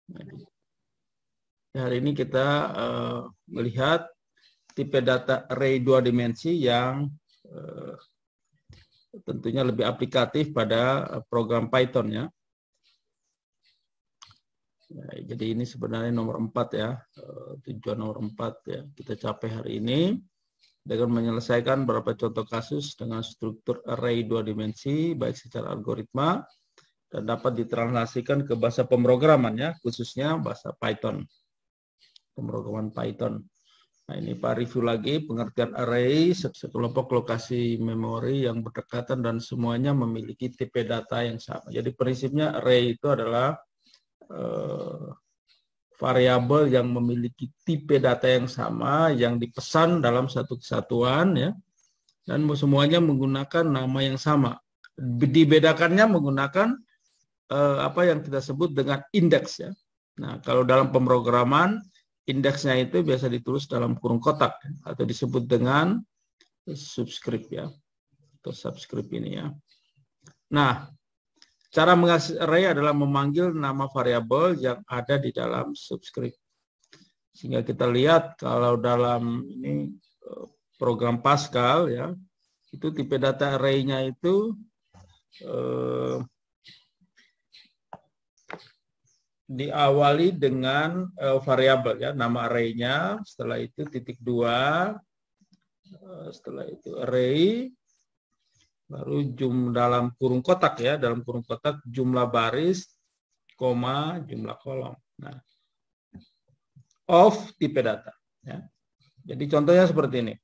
Nah, hari ini kita melihat tipe data array 2 dimensi yang tentunya lebih aplikatif pada program Python ya. Nah, jadi ini sebenarnya nomor 4 ya, tujuan nomor 4 ya kita capai hari ini dengan menyelesaikan beberapa contoh kasus dengan struktur array 2 dimensi baik secara algoritma dan dapat ditranslasikan ke bahasa pemrograman ya, khususnya bahasa Python. Pemrograman Python. Nah, ini Pak review lagi pengertian array, sekelompok lokasi memori yang berdekatan dan semuanya memiliki tipe data yang sama. Jadi prinsipnya array itu adalah variabel yang memiliki tipe data yang sama yang dipesan dalam satu kesatuan ya, dan semuanya menggunakan nama yang sama. Dibedakannya menggunakan apa yang kita sebut dengan indeks ya. Nah, kalau dalam pemrograman indeksnya itu biasa ditulis dalam kurung kotak atau disebut dengan subscript ya, atau subscript ini ya. Nah, cara mengakses array adalah memanggil nama variabel yang ada di dalam subscript. Sehingga kita lihat kalau dalam ini program Pascal ya, itu tipe data array-nya itu diawali dengan variabel ya, nama array-nya, setelah itu titik 2, setelah itu array, baru dalam kurung kotak ya, dalam kurung kotak jumlah baris, koma, jumlah kolom. Nah, of tipe data ya. Jadi contohnya seperti ini.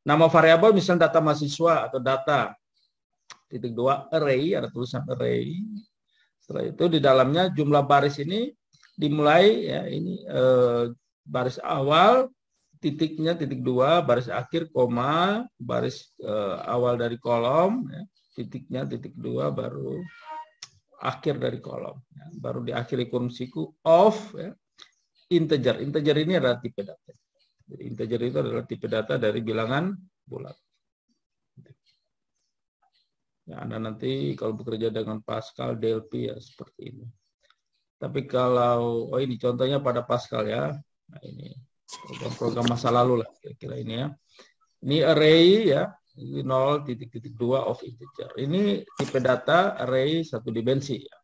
Nama variabel misalnya data mahasiswa atau data titik 2 array, ada tulisan array. Setelah itu di dalamnya jumlah baris ini dimulai ya, ini baris awal, titiknya titik 2, baris akhir koma, baris awal dari kolom ya, titiknya titik 2, baru akhir dari kolom ya, baru diakhiri kurung siku of ya, integer. Integer ini adalah tipe data. Jadi integer itu adalah tipe data dari bilangan bulat. Ya, Anda nanti kalau bekerja dengan Pascal, DLP ya seperti ini. Tapi kalau, ini contohnya pada Pascal ya. Nah, ini program-program masa lalu lah kira-kira ini ya. Ini array ya, 0.2 of integer. Ini tipe data array satu dimensi ya.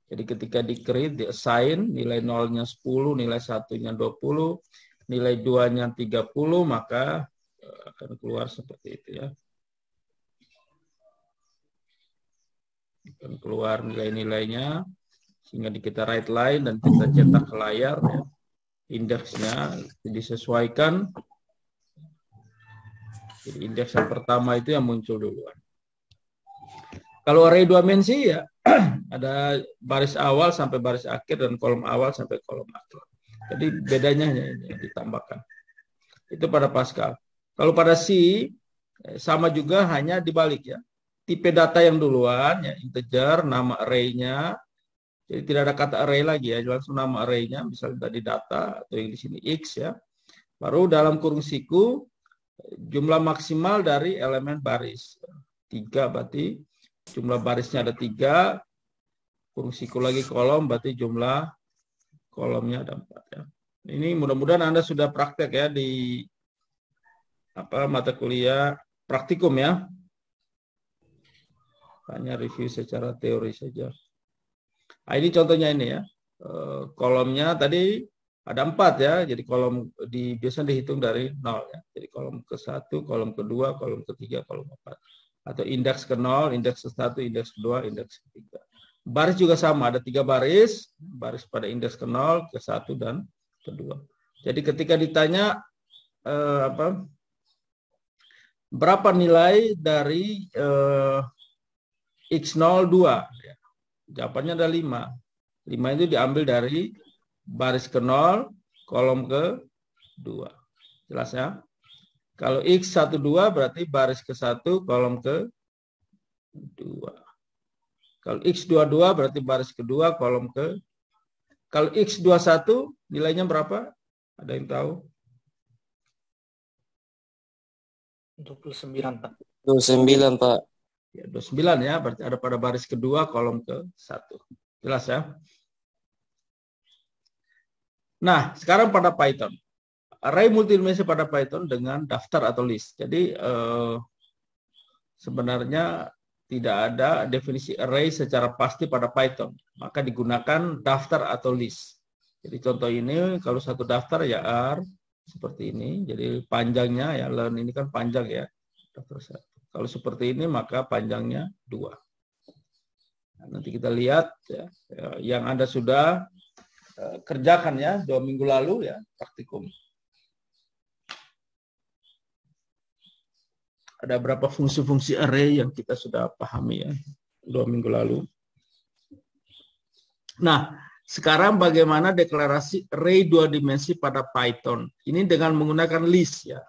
Jadi ketika di-create, di-assign, nilai 0-nya 10, nilai 1-nya 20, nilai 2-nya 30, maka akan keluar seperti itu ya. Akan keluar nilai-nilainya, sehingga kita write line dan kita cetak ke layar ya. Indeksnya disesuaikan. Jadi indeks yang pertama itu yang muncul duluan. Kalau array 2 dimensi ya ada baris awal sampai baris akhir dan kolom awal sampai kolom akhir. Jadi bedanya ini yang ditambahkan. Itu pada Pascal. Kalau pada C sama juga, hanya dibalik ya. Tipe data yang duluan ya, integer, nama array-nya. Jadi tidak ada kata array lagi ya, langsung nama array-nya, misalnya tadi data atau yang di sini X ya. Baru dalam kurung siku jumlah maksimal dari elemen baris. 3 berarti jumlah barisnya ada 3, kurung siku lagi kolom berarti jumlah kolomnya ada 4 ya. Ini mudah-mudahan Anda sudah praktek ya di mata kuliah praktikum ya. Hanya review secara teori saja. Nah, ini contohnya ini ya. Kolomnya tadi ada 4 ya. Jadi kolom biasanya dihitung dari 0 ya. Jadi kolom ke-1, kolom ke-2, kolom ke-3, kolom ke-4. Atau indeks ke-0, indeks ke-1, indeks ke-2, indeks ke-3. Baris juga sama, ada 3 baris. Baris pada indeks ke-0, ke-1, dan ke-2. Jadi ketika ditanya berapa nilai dari X02 ya. Jawabannya ada 5. 5 itu diambil dari baris ke-0, kolom ke-2. Jelas ya? Kalau X12 berarti baris ke-1, kolom ke-2. Kalau X22 berarti baris ke-2, kolom ke. Kalau X21 nilainya berapa? Ada yang tahu? 29, Pak. 29, Pak. Ya, 29 ya, berarti ada pada baris kedua, kolom ke-1. Jelas ya? Nah, sekarang pada Python. Array multidimensi pada Python dengan daftar atau list. Jadi sebenarnya tidak ada definisi array secara pasti pada Python. Maka digunakan daftar atau list. Jadi contoh ini kalau satu daftar ya R seperti ini. Jadi panjangnya ya learn ini kan panjang ya. Daftar satu. Kalau seperti ini maka panjangnya 2. Nah, nanti kita lihat ya, yang Anda sudah kerjakan ya 2 minggu lalu ya praktikum. Ada berapa fungsi-fungsi array yang kita sudah pahami ya 2 minggu lalu. Nah, sekarang bagaimana deklarasi array 2 dimensi pada Python? Ini dengan menggunakan list ya.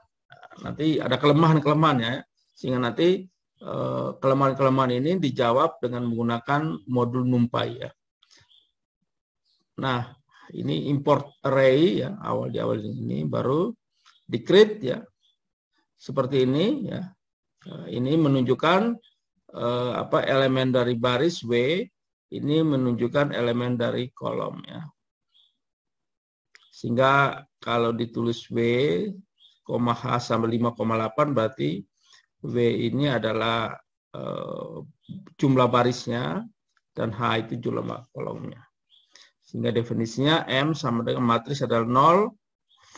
Nanti ada kelemahan-kelemahannya ya. Sehingga nanti kelemahan-kelemahan ini dijawab dengan menggunakan modul NumPy ya. Nah, ini import array ya, di awal ini baru di create ya. Seperti ini ya. Ini menunjukkan elemen dari baris W, ini menunjukkan elemen dari kolom ya. Sehingga kalau ditulis W, H sampai 5,8 berarti W ini adalah jumlah barisnya dan H itu jumlah kolomnya. Sehingga definisinya M sama dengan matriks adalah 0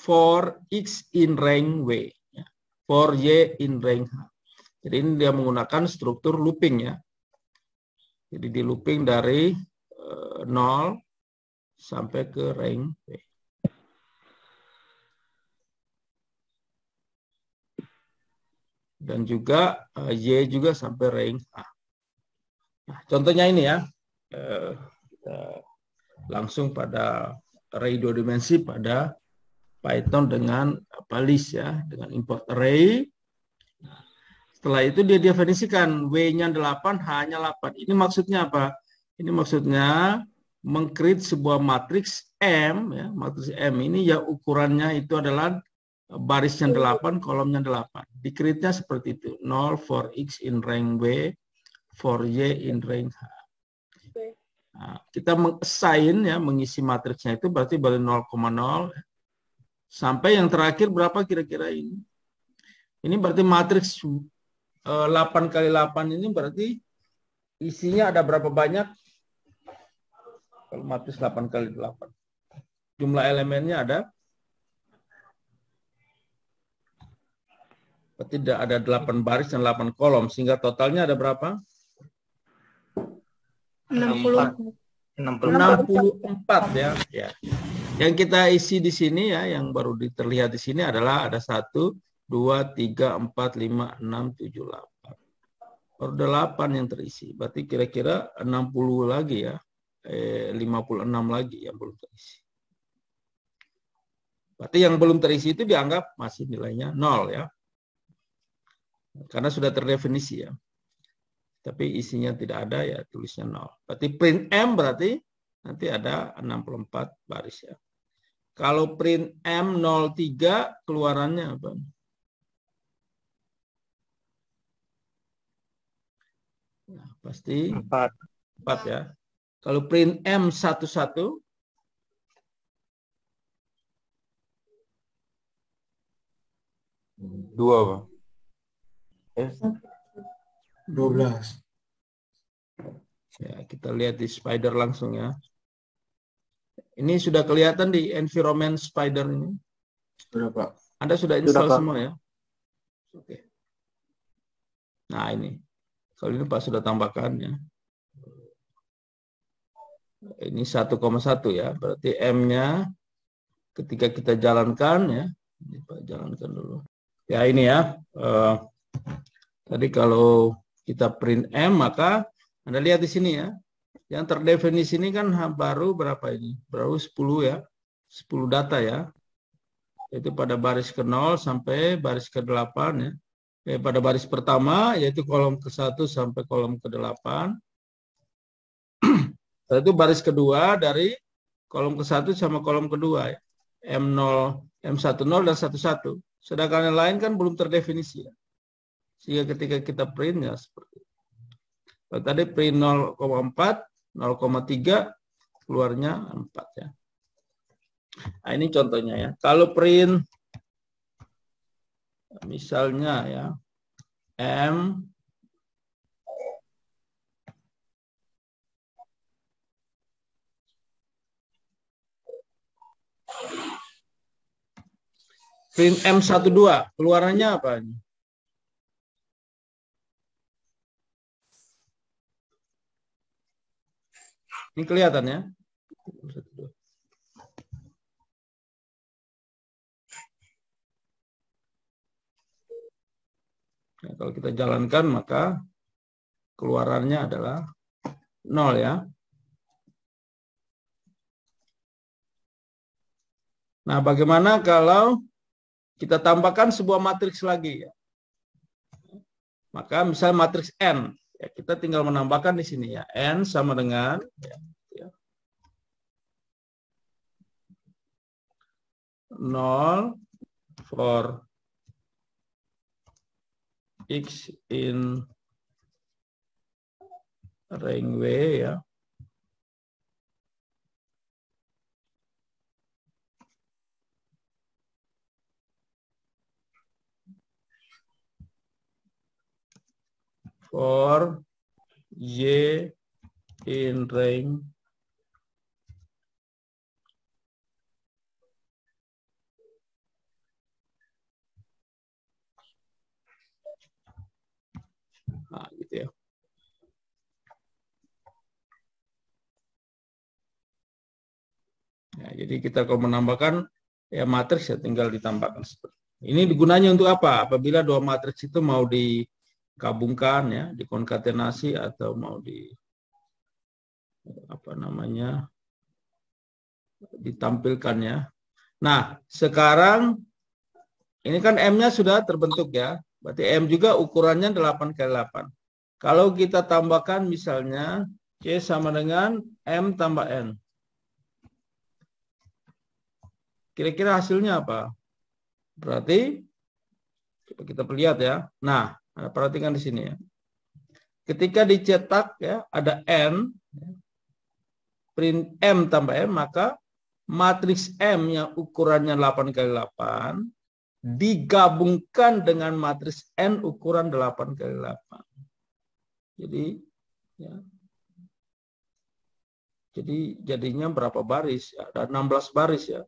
for X in rank W, ya. For Y in rank H. Jadi ini dia menggunakan struktur looping ya. Jadi di looping dari 0 sampai ke rank W. Dan juga Y juga sampai rank A. Nah, contohnya ini ya. Kita langsung pada array 2 dimensi pada Python dengan list ya. Dengan import array. Setelah itu dia definisikan W-nya 8, H-nya 8. Ini maksudnya apa? Ini maksudnya meng-create sebuah matriks M, ya, matriks M ini ya ukurannya itu adalah barisnya 8, kolomnya 8. Di-create-nya seperti itu. 0 for X in rank W, for Y in rank H. Nah, kita meng-assign ya, mengisi matriksnya itu berarti dari 0,0 sampai yang terakhir berapa kira-kira ini? Ini berarti matriks 8 kali 8 ini berarti isinya ada berapa banyak? Kalau matriks 8 kali 8. Jumlah elemennya ada? Tidak ada 8 baris dan 8 kolom. Sehingga totalnya ada berapa? 64 ya. Yang kita isi di sini ya, yang baru terlihat di sini adalah ada 1, 2, 3, 4, 5, 6, 7, 8. Baru 8 yang terisi. Berarti kira-kira 60 lagi ya. 56 lagi yang belum terisi. Berarti yang belum terisi itu dianggap masih nilainya 0 ya. Karena sudah terdefinisi ya. Tapi isinya tidak ada ya tulisnya 0. Berarti print M berarti nanti ada 64 baris ya. Kalau print M03 keluarannya apa? Nah, pasti 4 ya. Kalau print M11 2, Pak. 12. Ya, kita lihat di Spider langsung ya. Ini sudah kelihatan di environment Spider ini. Sudah, Pak. Anda sudah install semua ya? Oke. Nah, ini. Kalau ini Pak sudah tambahkan ya. Ini 1,1 ya. Berarti M-nya ketika kita jalankan ya. Ini Pak jalankan dulu. Ya ini ya. Tadi kalau kita print M maka Anda lihat di sini ya. Yang terdefinisi ini kan baru berapa ini? Baru 10 ya. 10 data ya. Itu pada baris ke-0 sampai baris ke-8 ya. Pada baris pertama yaitu kolom ke-1 sampai kolom ke-8. Itu baris kedua dari kolom ke-1 sama kolom kedua ya. M0, M10 dan 11. Sedangkan yang lain kan belum terdefinisi ya. Sehingga ketika kita print ya seperti itu. Tadi print 0,4, 0,3 keluarnya 4 ya. Nah, ini contohnya ya. Kalau print misalnya ya M print M12 keluarannya apa ini? Ini kelihatan ya. Nah, kalau kita jalankan maka keluarannya adalah 0 ya. Nah, bagaimana kalau kita tambahkan sebuah matriks lagi ya? Maka misalnya matriks N, ya, kita tinggal menambahkan di sini ya. N sama dengan ya, 0 for X in rank W ya. For Y in rank gitu ya. Ya, jadi kita kalau menambahkan ya matriks ya tinggal ditambahkan seperti ini. Gunanya untuk apa? Apabila dua matriks itu mau digabungkan ya, dikonkatenasi atau mau ditampilkan ya. Nah, sekarang ini kan M-nya sudah terbentuk ya. Berarti M juga ukurannya 8 kali 8. Kalau kita tambahkan misalnya C sama dengan M tambah N. Kira-kira hasilnya apa? Berarti coba kita lihat ya. Nah, perhatikan di sini ya. Ketika dicetak ya ada N, print M tambah M, maka matriks M yang ukurannya 8 kali 8 digabungkan dengan matriks N ukuran 8 kali 8. Jadi jadinya berapa baris? Ada 16 baris ya.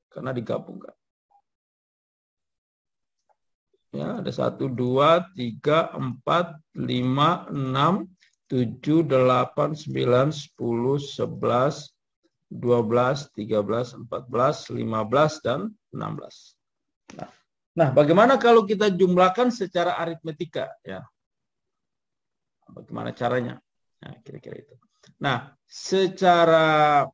Karena digabungkan. Ya, ada 1, 2, 3, 4, 5, 6, 7, 8, 9, 10, 11, 12, 13, 14, 15, dan 16. Nah, bagaimana kalau kita jumlahkan secara aritmetika? Ya, bagaimana caranya? Nah, kira-kira itu. Nah, secara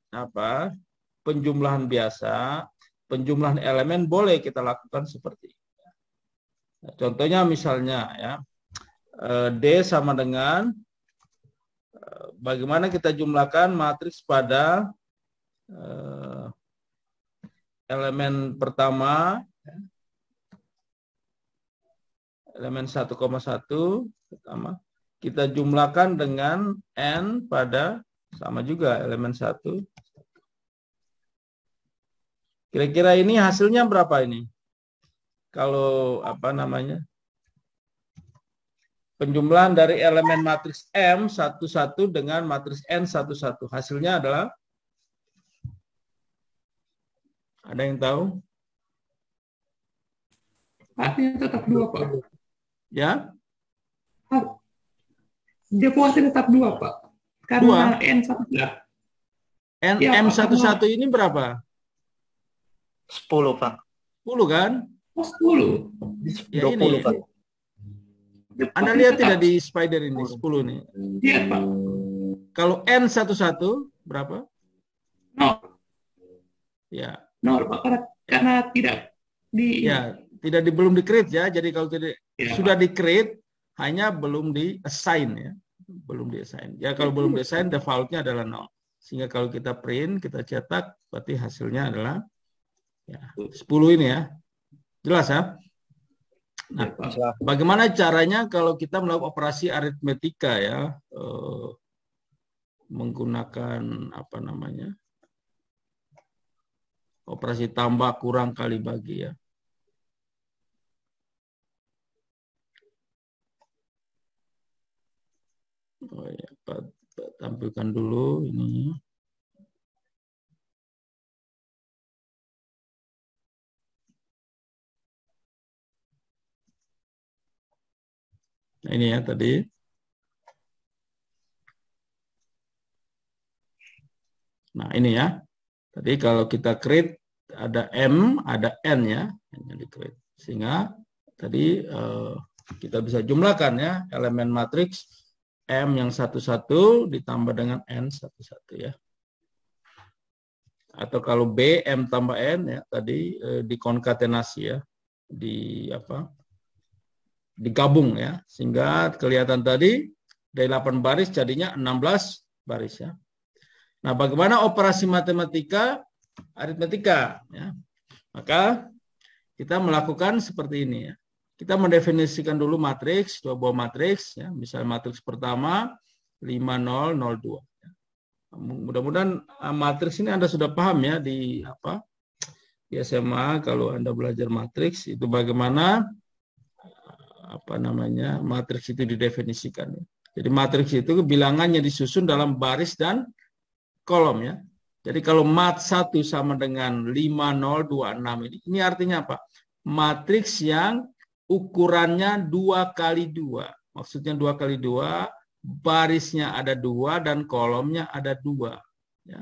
penjumlahan biasa, penjumlahan elemen boleh kita lakukan seperti ini. Nah, contohnya misalnya ya, D sama dengan bagaimana kita jumlahkan matriks pada elemen pertama, elemen 1,1 pertama, kita jumlahkan dengan N pada sama juga elemen 1. Kira-kira ini hasilnya berapa ini? Kalau penjumlahan dari elemen matriks M11 dengan matriks N11. Hasilnya adalah, ada yang tahu? Hasilnya tetap 2, Pak. Ya? Deposnya tetap 2, Pak. Karena N1 ya. M11 ini berapa? 10, Pak. 10 kan? 10. Ya 20, ini. Pak. Anda lihat tidak di spider ini 10 nih? Iya, Pak. Kalau N11 berapa? 0. Ya. 0, Pak. Karena tidak Ya, belum di-create ya. Jadi kalau tidak sudah Pak. di-create, hanya belum di-assign ya. Belum di-assign. Ya, kalau belum di-assign, defaultnya adalah 0. Sehingga kalau kita print, kita cetak, berarti hasilnya adalah ya, 10 ini ya. Jelas ya? Nah, bagaimana caranya kalau kita melakukan operasi aritmetika ya, menggunakan Operasi tambah, kurang, kali, bagi ya. Oh ya, tampilkan dulu ini. Nah, ini ya tadi. Nah, ini ya. Tadi kalau kita create ada M, ada N ya, yang di create. Sehingga tadi kita bisa jumlahkan ya elemen matriks M yang satu-satu ditambah dengan N satu-satu ya. Atau kalau B M tambah N ya tadi dikonkatenasi ya, digabung ya, sehingga kelihatan tadi dari 8 baris jadinya 16 baris ya. Nah, bagaimana operasi matematika aritmetika ya? Maka kita melakukan seperti ini ya. Kita mendefinisikan dulu matriks, dua buah matriks ya. Misalnya matriks pertama 5 0 0 2. Mudah-mudahan matriks ini Anda sudah paham ya di SMA kalau Anda belajar matriks itu bagaimana matriks itu didefinisikan. Jadi matriks itu bilangannya disusun dalam baris dan kolom ya. Jadi kalau mat 1 sama dengan 5 0 2 6 ini artinya apa? Matriks yang ukurannya 2 kali 2. Maksudnya 2 kali 2, barisnya ada 2 dan kolomnya ada 2 ya.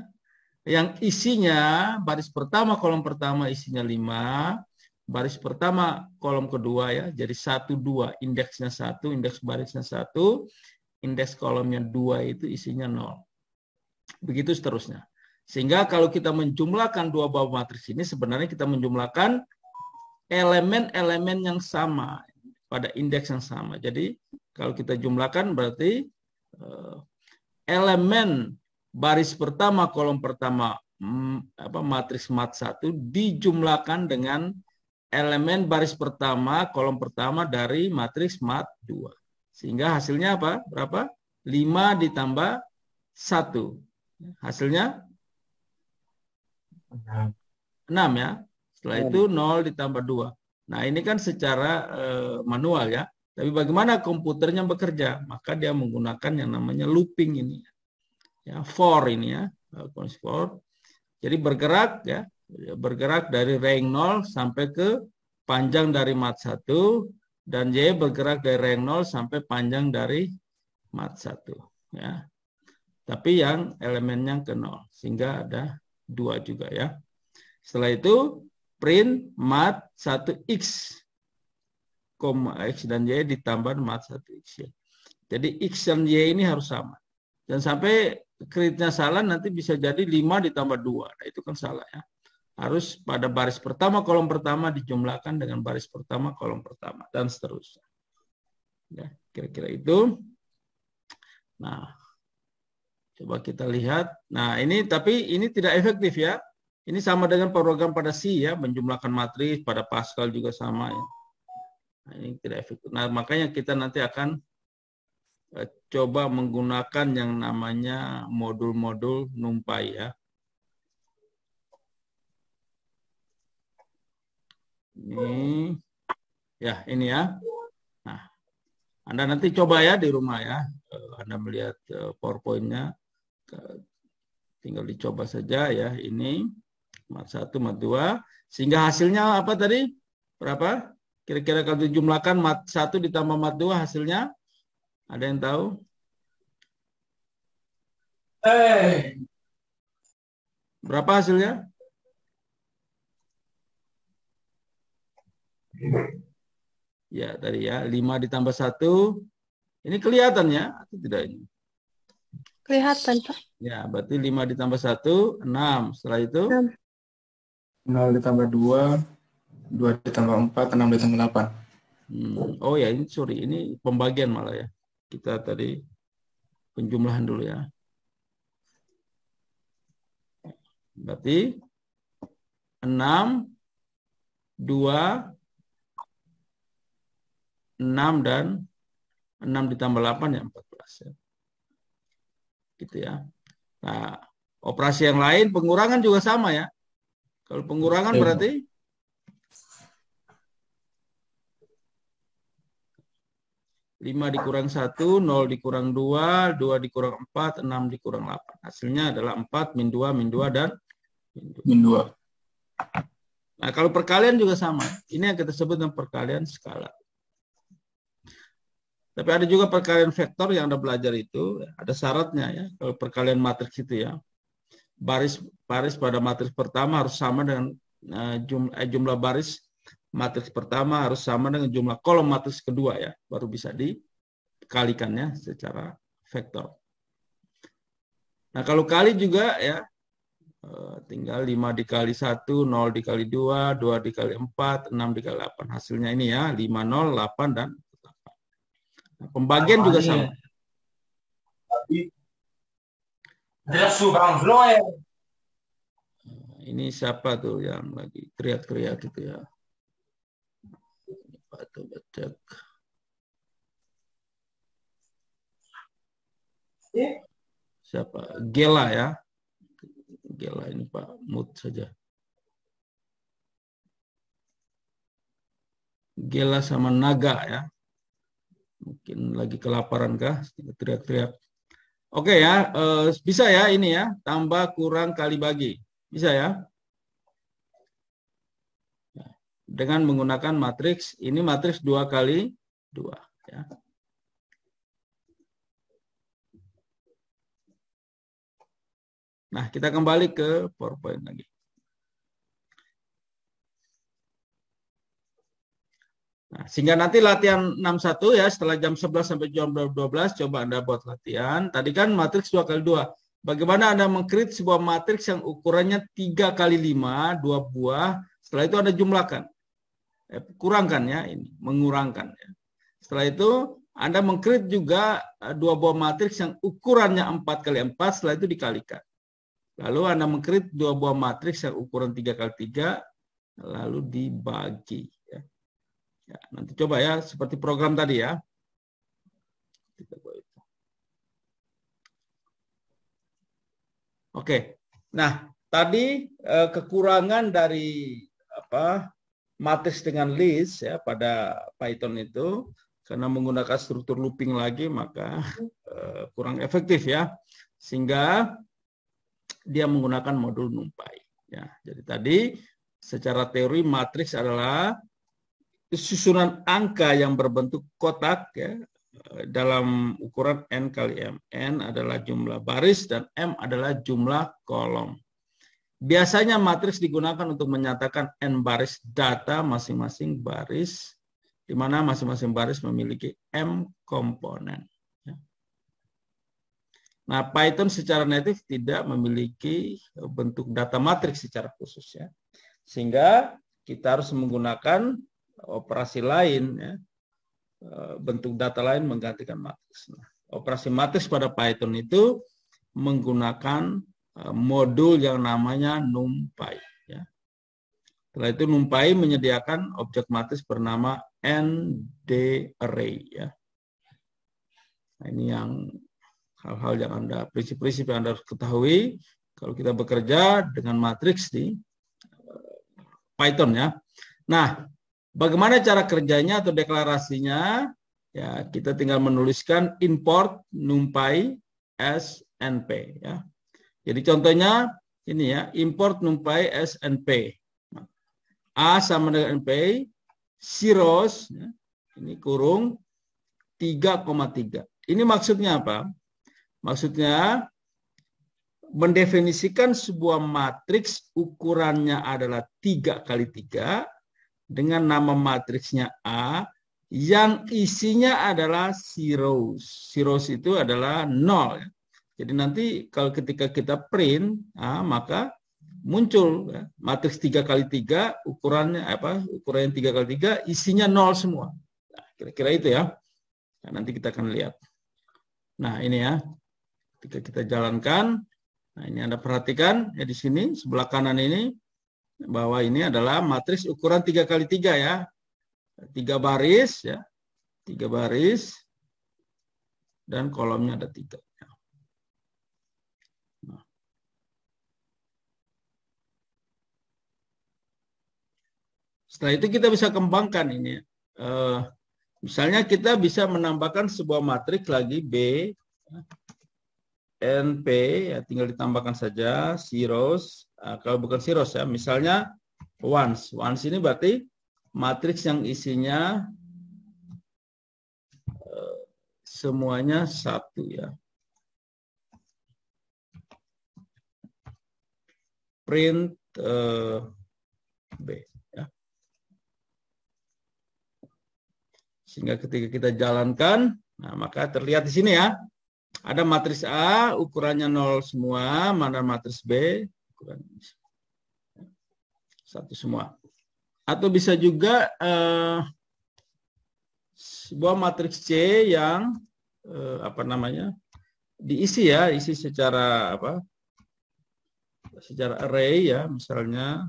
Yang isinya baris pertama kolom pertama isinya 5, baris pertama kolom kedua ya, jadi 1 2, indeksnya 1, indeks barisnya 1, indeks kolomnya 2 itu isinya 0. Begitu seterusnya. Sehingga kalau kita menjumlahkan dua buah matriks ini sebenarnya kita menjumlahkan elemen-elemen yang sama pada indeks yang sama. Jadi kalau kita jumlahkan berarti elemen baris pertama kolom pertama matriks mat 1 dijumlahkan dengan elemen baris pertama kolom pertama dari matriks mat 2. Sehingga hasilnya apa? Berapa? 5 ditambah 1. Hasilnya 6 ya. Setelah itu 0 ditambah 2. Nah, ini kan secara manual ya. Tapi bagaimana komputernya bekerja? Maka dia menggunakan yang namanya looping ini. Ya, for ini ya. For. Jadi bergerak ya. Bergerak dari rank 0 sampai ke panjang dari mat 1 dan Y bergerak dari rank 0 sampai panjang dari mat 1 ya. Tapi yang elemennya ke 0 sehingga ada 2 juga ya. Setelah itu print mat 1x, X dan Y ditambah mat 1x. Jadi X dan Y ini harus sama. Dan sampai create-nya salah nanti bisa jadi 5 ditambah 2. Nah, itu kan salah ya. Harus pada baris pertama kolom pertama dijumlahkan dengan baris pertama kolom pertama dan seterusnya. Ya, kira-kira itu. Nah, coba kita lihat. Nah, ini tapi ini tidak efektif ya. Ini sama dengan program pada C ya, menjumlahkan matriks, pada Pascal juga sama ya. Nah, ini tidak efektif. Nah, makanya kita nanti akan coba menggunakan yang namanya modul-modul NumPy ya. Ini ya, ini ya. Nah, Anda nanti coba ya di rumah ya. Anda melihat PowerPoint-nya. Tinggal dicoba saja ya. Ini mat 1, mat 2. Sehingga hasilnya apa tadi? Berapa? Kira-kira kalau dijumlahkan mat 1 ditambah mat 2 hasilnya? Ada yang tahu? Berapa hasilnya? Ya, tadi ya. 5 ditambah 1. Ini kelihatan ya? Atau tidak ini? Kelihatan, Pak. Ya, berarti 5 ditambah 1, 6. Setelah itu? 0 ditambah 2, 2 ditambah 4, 6 ditambah 8. Oh ya, ini sorry. Ini pembagian malah ya. Kita tadi penjumlahan dulu ya. Berarti 6, 2, 6 dan 6 ditambah 8 ya 14 ya. Gitu ya. Nah, operasi yang lain pengurangan juga sama ya. Kalau pengurangan Iya, Bu. berarti 5 dikurang 1, 0 dikurang 2, 2 dikurang 4, 6 dikurang 8. Hasilnya adalah 4, min 2, dan min 2. Min 2. Nah, kalau perkalian juga sama. Ini yang kita sebut dengan perkalian skala. Tapi ada juga perkalian vektor yang Anda belajar itu, ada syaratnya ya. Kalau perkalian matriks itu ya, baris pada matriks pertama harus sama dengan jumlah baris matriks pertama harus sama dengan jumlah kolom matriks kedua ya, baru bisa dikalikannya secara vektor. Nah, kalau kali juga ya, tinggal 5 dikali 1, 0 dikali 2, 2 dikali 4, 6 dikali 8. Hasilnya ini ya, 5, 0, 8, dan 8. Nah, pembagian juga sama. Ini siapa tuh yang lagi teriak-teriak gitu ya? Coba cek. Siapa? Gela ya. Gela ini Pak, mute saja. Gela sama Naga ya. Mungkin lagi kelaparan kah? Teriak-teriak. Oke ya, bisa ya ini ya, tambah kurang kali bagi. Bisa ya? Dengan menggunakan matriks, ini matriks 2 kali 2 ya. Nah, kita kembali ke PowerPoint lagi. Nah, sehingga nanti latihan 61 ya, setelah jam 11 sampai jam 12, coba Anda buat latihan. Tadi kan matriks 2 kali 2. Bagaimana Anda meng-create sebuah matriks yang ukurannya 3 kali 5, 2 buah. Setelah itu Anda jumlahkan. Kurangkan ya, ini mengurangkan. Ya. Setelah itu Anda meng-create juga 2 buah matriks yang ukurannya 4 kali 4, setelah itu dikalikan. Lalu Anda meng-create 2 buah matriks yang ukuran 3 kali 3, lalu dibagi. Ya, nanti coba ya, seperti program tadi ya. Oke, nah tadi kekurangan dari matriks dengan list ya pada Python itu, karena menggunakan struktur looping lagi maka kurang efektif ya, sehingga dia menggunakan modul NumPy. Ya, jadi tadi secara teori matriks adalah susunan angka yang berbentuk kotak ya, dalam ukuran n kali m. N adalah jumlah baris dan m adalah jumlah kolom. Biasanya matriks digunakan untuk menyatakan n baris data masing-masing baris, di mana masing-masing baris memiliki m komponen. Nah, Python secara native tidak memiliki bentuk data matriks secara khusus ya, sehingga kita harus menggunakan operasi lain ya, bentuk data lain menggantikan matriks. Nah, operasi matriks pada Python itu menggunakan modul yang namanya NumPy ya. Setelah itu NumPy menyediakan objek matriks bernama ND-array ya. Nah, ini yang hal-hal yang prinsip-prinsip yang Anda harus ketahui kalau kita bekerja dengan matriks di Python ya. Nah, bagaimana cara kerjanya atau deklarasinya? Ya, kita tinggal menuliskan import NumPy SNP ya. Jadi contohnya ini ya, import NumPy SNP. A sama dengan NP, zeros ya, ini kurung 3,3. Ini maksudnya apa? Maksudnya mendefinisikan sebuah matriks ukurannya adalah 3 kali 3 dengan nama matriksnya A yang isinya adalah zeros. Zeros itu adalah 0. Jadi nanti kalau ketika kita print, maka muncul ya, matriks 3 kali 3 ukurannya apa? Ukuran 3 kali 3 isinya 0 semua. Nah, kira-kira itu ya. Nah, nanti kita akan lihat. Nah, ini ya. Ketika kita jalankan, nah ini Anda perhatikan ya di sini sebelah kanan ini bahwa ini adalah matriks ukuran 3 kali 3 ya. 3 baris ya. 3 baris dan kolomnya ada 3. Nah. Setelah itu kita bisa kembangkan ini. Misalnya kita bisa menambahkan sebuah matriks lagi B, NP, ya tinggal ditambahkan saja zeros. Kalau bukan zeros ya, misalnya ones. Ones ini berarti matriks yang isinya semuanya 1 ya. Print B ya. Sehingga ketika kita jalankan, nah maka terlihat di sini ya, ada matriks A ukurannya 0 semua, mana matriks B ukurannya 1 semua. Atau bisa juga sebuah matriks C yang diisi ya, isi secara secara array ya, misalnya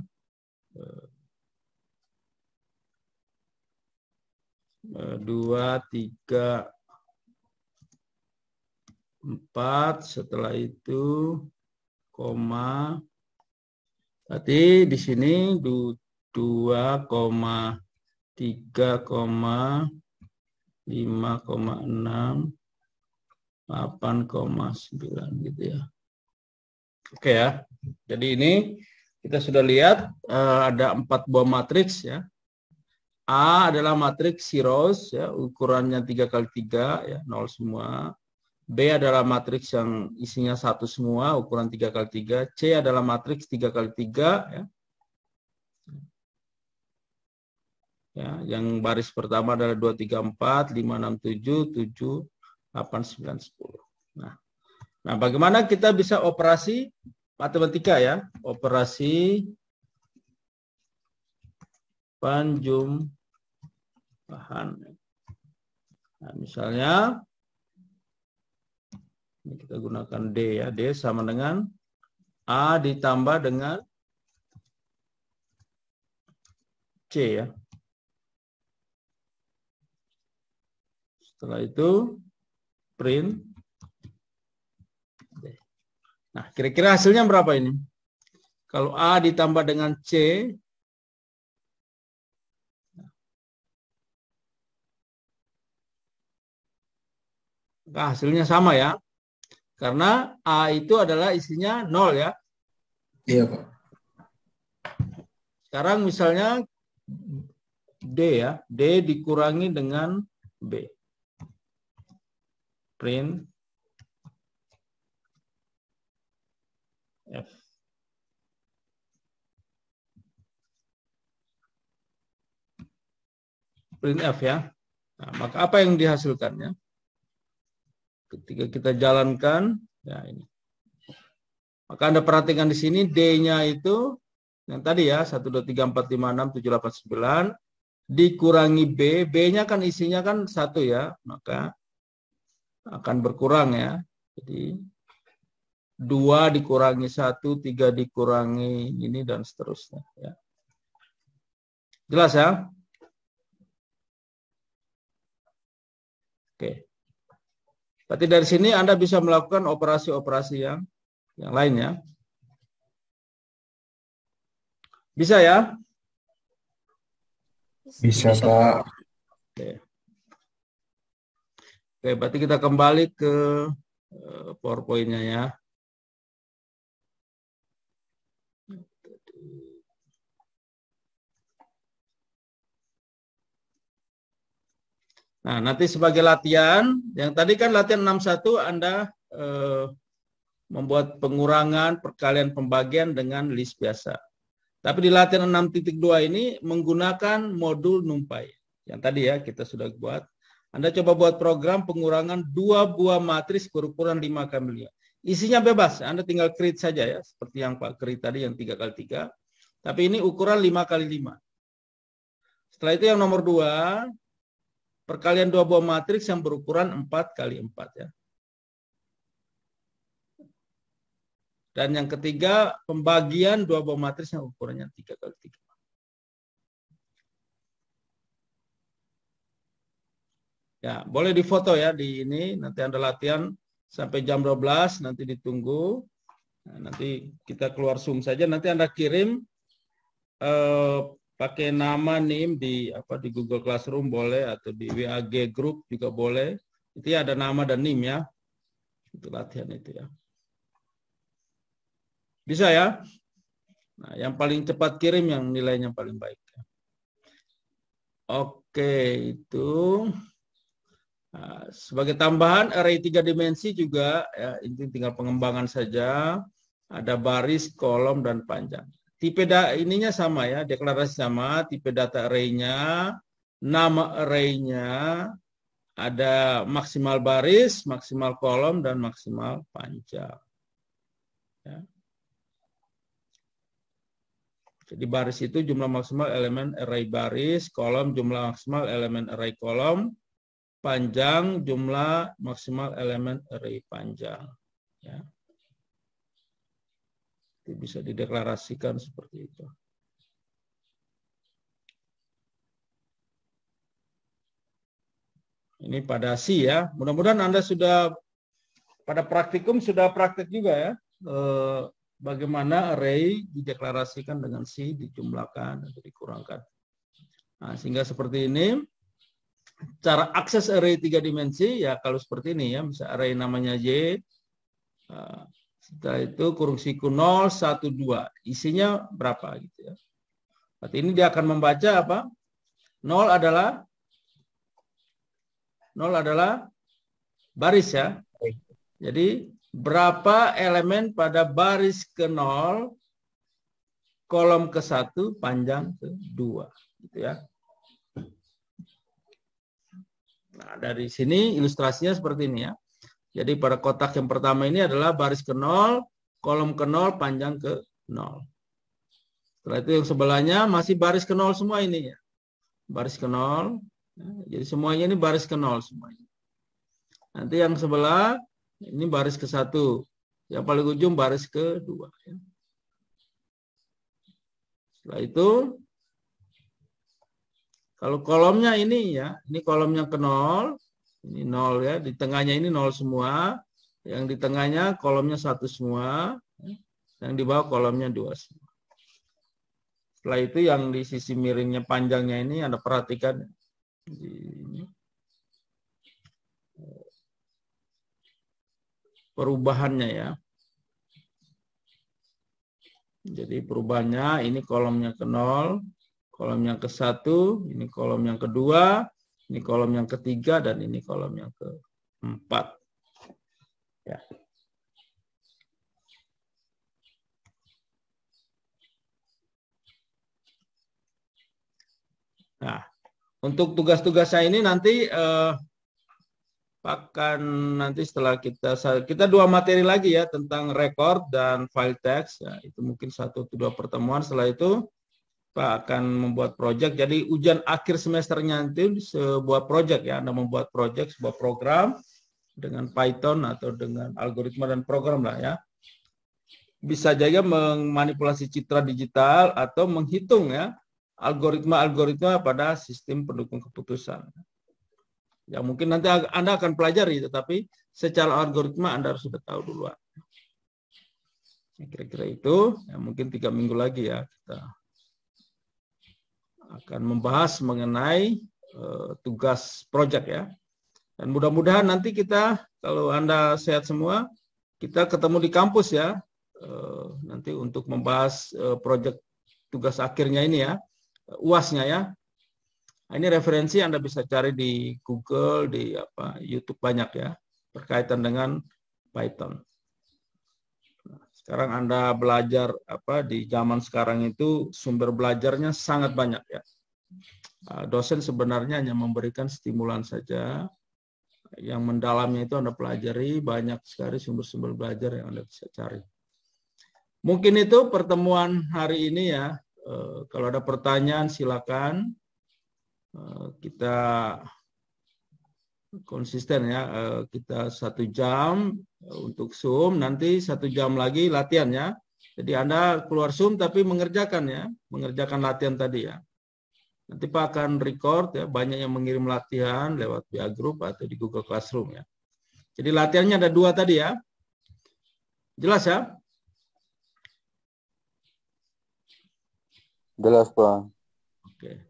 2, 3, 4, setelah itu koma, berarti di sini 2, 3, 5, 6, 8,9 gitu ya. Oke ya. Jadi ini kita sudah lihat ada 4 buah matriks ya. A adalah matriks zeros ya, ukurannya 3 kali 3 ya, 0 semua. B adalah matriks yang isinya 1 semua, ukuran 3 kali 3. C adalah matriks 3 kali 3 ya. Ya, yang baris pertama adalah 2, 3, 4, 5, 6, 7, 7, 8, 9, 10. Nah, bagaimana kita bisa operasi matematika ya? Operasi penjumlahan. Nah, misalnya ini kita gunakan D ya. D sama dengan A ditambah dengan C ya. Setelah itu print. Nah, kira-kira hasilnya berapa ini? Kalau A ditambah dengan C, nah, hasilnya sama ya. Karena A itu adalah isinya 0 ya. Iya, Pak. Sekarang misalnya D ya. D dikurangi dengan B. Print F. Print F ya. Nah, maka apa yang dihasilkannya? Ketika kita jalankan, ya ini. Maka Anda perhatikan di sini D-nya itu yang tadi ya 1, 2, 3, 4, 5, 6, 7, 8, 9 dikurangi B. B-nya kan isinya kan 1 ya, maka akan berkurang ya. Jadi 2 dikurangi 1, 3 dikurangi ini dan seterusnya ya. Jelas ya? Oke. Berarti dari sini Anda bisa melakukan operasi-operasi yang lainnya. Bisa ya? Bisa, Pak. Oke. Oke, berarti kita kembali ke PowerPoint-nya ya. Nah, nanti sebagai latihan, yang tadi kan latihan 61 Anda membuat pengurangan, perkalian, pembagian dengan list biasa. Tapi di latihan 6.2 ini menggunakan modul NumPy. Yang tadi ya kita sudah buat. Anda coba buat program pengurangan 2 buah matriks berukuran 5 kali 5. Isinya bebas, Anda tinggal create saja ya. Seperti yang Pak create tadi yang 3 kali 3. Tapi ini ukuran 5 kali 5. Setelah itu yang nomor 2, perkalian 2 buah matriks yang berukuran 4 kali 4 ya. Dan yang ketiga, pembagian 2 buah matriks yang ukurannya 3 kali 3. Ya, boleh difoto ya di ini, nanti Anda latihan sampai jam 12, nanti ditunggu. Nah, nanti kita keluar Zoom saja, nanti Anda kirim pakai nama NIM di di Google Classroom boleh, atau di WAG Group juga boleh. Itu ya ada nama dan NIM ya. Itu latihan itu ya. Bisa ya? Nah, yang paling cepat kirim yang nilainya paling baik. Oke, itu. Nah, sebagai tambahan array 3 dimensi juga ya, ini tinggal pengembangan saja. Ada baris, kolom, dan panjang. Tipe ininya sama ya, deklarasi sama, tipe data array-nya, nama array-nya, ada maksimal baris, maksimal kolom, dan maksimal panjang. Ya. Jadi baris itu jumlah maksimal elemen array baris, kolom jumlah maksimal elemen array kolom, panjang jumlah maksimal elemen array panjang. Ya. Itu bisa dideklarasikan seperti itu. Ini pada C ya. Mudah-mudahan Anda sudah pada praktikum sudah praktek juga ya. Bagaimana array dideklarasikan dengan C, dijumlahkan atau dikurangkan. Nah, sehingga seperti ini. Cara akses array 3 dimensi ya kalau seperti ini ya. Bisa array namanya Y. Setelah itu kurung siku 0, 1, 2. Isinya berapa gitu ya. Berarti ini dia akan membaca apa? 0 adalah baris ya. Jadi berapa elemen pada baris ke-0, kolom ke-1, panjang ke-2 gitu ya. Nah, dari sini ilustrasinya seperti ini ya. Jadi pada kotak yang pertama ini adalah baris ke-0, kolom ke-0, panjang ke-0. Setelah itu yang sebelahnya masih baris ke-0 semua ini ya. Baris ke-0. Jadi semuanya ini baris ke-0 semuanya. Nanti yang sebelah ini baris ke-1. Yang paling ujung baris ke-2. Ya. Setelah itu kalau kolomnya ini ya, ini kolomnya ke-0. Ini 0 ya, di tengahnya ini 0 semua. Yang di tengahnya kolomnya 1 semua. Yang di bawah kolomnya 2 semua. Setelah itu yang di sisi miringnya panjangnya ini Anda perhatikan. Ini. Perubahannya ya. Jadi perubahannya ini kolomnya ke-0. Kolom yang ke-1, ini kolom yang kedua. Ini kolom yang ketiga dan ini kolom yang keempat. Ya. Nah, untuk tugas-tugas saya ini nanti akan nanti setelah kita 2 materi lagi ya tentang record dan file text. Ya, itu mungkin 1 atau 2 pertemuan. Setelah itu Pak akan membuat proyek. Jadi ujian akhir semesternya nanti sebuah proyek ya. Anda membuat proyek sebuah program dengan Python atau dengan algoritma dan program lah ya. Bisa juga memanipulasi citra digital atau menghitung ya algoritma-algoritma pada sistem pendukung keputusan. Ya mungkin nanti Anda akan pelajari, tetapi secara algoritma Anda harus sudah tahu duluan. Kira-kira itu, ya mungkin 3 minggu lagi ya kita akan membahas mengenai tugas proyek ya. Dan mudah-mudahan nanti kita, kalau Anda sehat semua, kita ketemu di kampus ya. Nanti untuk membahas proyek tugas akhirnya ini ya. UAS-nya ya. Ini referensi Anda bisa cari di Google, di YouTube banyak ya. Berkaitan dengan Python. Sekarang Anda belajar di zaman sekarang itu sumber belajarnya sangat banyak ya. Dosen sebenarnya hanya memberikan stimulan saja. Yang mendalamnya itu Anda pelajari, banyak sekali sumber-sumber belajar yang Anda bisa cari. Mungkin itu pertemuan hari ini ya. Kalau ada pertanyaan silakan. Kita konsisten ya, kita 1 jam untuk Zoom, nanti 1 jam lagi latihan ya. Jadi Anda keluar Zoom tapi mengerjakan ya, mengerjakan latihan tadi ya. Nanti Pak akan record ya, banyak yang mengirim latihan lewat WA Group atau di Google Classroom ya. Jadi latihannya ada 2 tadi ya. Jelas ya? Jelas Pak. Oke.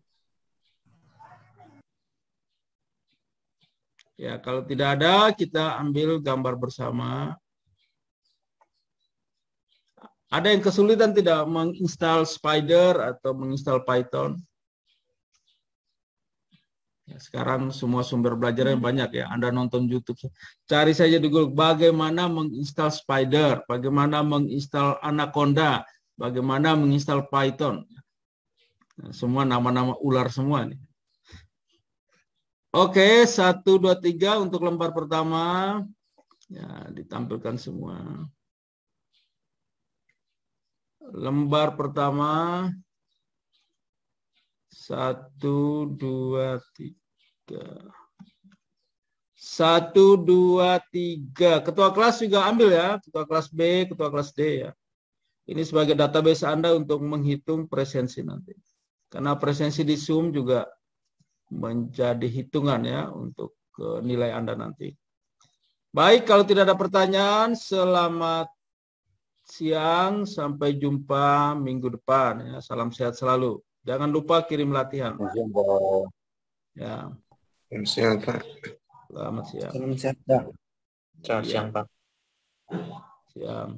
Ya, kalau tidak ada, kita ambil gambar bersama. Ada yang kesulitan tidak menginstal Spider atau menginstal Python? Ya, sekarang semua sumber belajarnya banyak ya. Anda nonton YouTube. Cari saja di Google bagaimana menginstal Spider, bagaimana menginstal Anaconda, bagaimana menginstal Python. Nah, semua nama-nama ular semua nih. Oke, 1, 2, 3 untuk lembar pertama. Ya, ditampilkan semua. Lembar pertama. 1, 2, 3. 1, 2, 3. Ketua kelas juga ambil ya. Ketua kelas B, ketua kelas D ya. Ini sebagai database Anda untuk menghitung presensi nanti. Karena presensi di Zoom juga menjadi hitungan ya untuk nilai Anda nanti. Baik, kalau tidak ada pertanyaan, selamat siang. Sampai jumpa minggu depan ya. Salam sehat selalu. Jangan lupa kirim latihan. Ya. Selamat siang, Pak. Selamat siang. Salam sehat, Pak. Selamat Iya. siang, Pak. Siang.